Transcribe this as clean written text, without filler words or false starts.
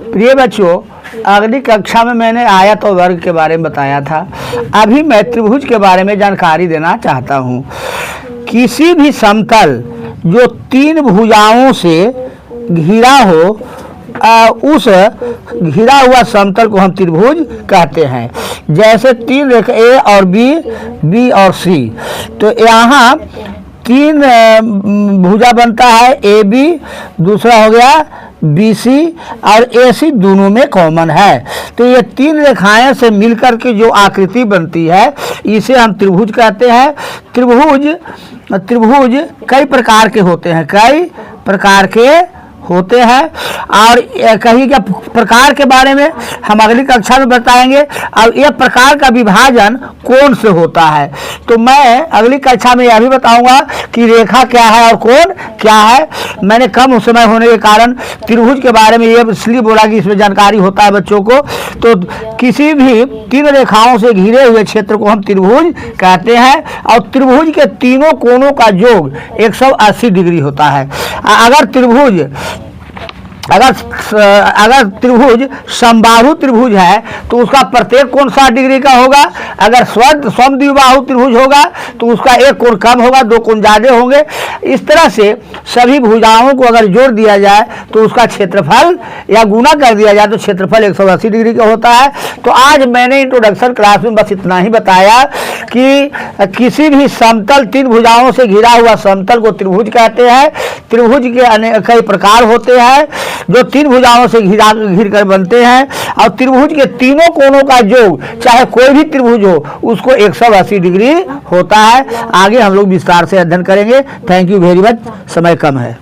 प्रिय बच्चों, अगली कक्षा में मैंने आयत और वर्ग के बारे में बताया था। अभी मैं त्रिभुज के बारे में जानकारी देना चाहता हूँ। किसी भी समतल जो तीन भुजाओं से घिरा हो, उस घिरा हुआ समतल को हम त्रिभुज कहते हैं। जैसे तीन रेखा ए और बी, बी और सी, तो यहाँ तीन भुजा बनता है ए बी, दूसरा हो गया बी सी और ए सी, दोनों में कॉमन है। तो ये तीन रेखाएं से मिलकर के जो आकृति बनती है इसे हम त्रिभुज कहते हैं। त्रिभुज कई प्रकार के होते हैं, कई प्रकार के होते हैं, और कहीं के प्रकार के बारे में हम अगली कक्षा में बताएंगे। और यह प्रकार का विभाजन कोण से होता है, तो मैं अगली कक्षा में यह भी बताऊंगा कि रेखा क्या है और कोण क्या है। मैंने कम समय होने के कारण त्रिभुज के बारे में ये इसलिए बोला कि इसमें जानकारी होता है बच्चों को। तो किसी भी तीन रेखाओं से घिरे हुए क्षेत्र को हम त्रिभुज कहते हैं, और त्रिभुज के तीनों कोणों का योग 180 डिग्री होता है। अगर त्रिभुज समबाहु त्रिभुज है तो उसका प्रत्येक कोण 60 डिग्री का होगा। अगर समद्विबाहु त्रिभुज होगा तो उसका एक कोण कम होगा, दो कोण ज़्यादा होंगे। इस तरह से सभी भुजाओं को अगर जोड़ दिया जाए तो उसका क्षेत्रफल या गुना कर दिया जाए तो क्षेत्रफल 180 डिग्री का होता है। तो आज मैंने इंट्रोडक्शन क्लास में बस इतना ही बताया कि किसी भी समतल तीन भुजाओं से घिरा हुआ समतल को त्रिभुज कहते हैं। त्रिभुज के कई प्रकार होते हैं जो तीन भुजाओं से घिर कर बनते हैं, और त्रिभुज के तीनों कोणों का योग चाहे कोई भी त्रिभुज हो उसको 180 डिग्री होता है। आगे हम लोग विस्तार से अध्ययन करेंगे। Thank you very much. समय कम है।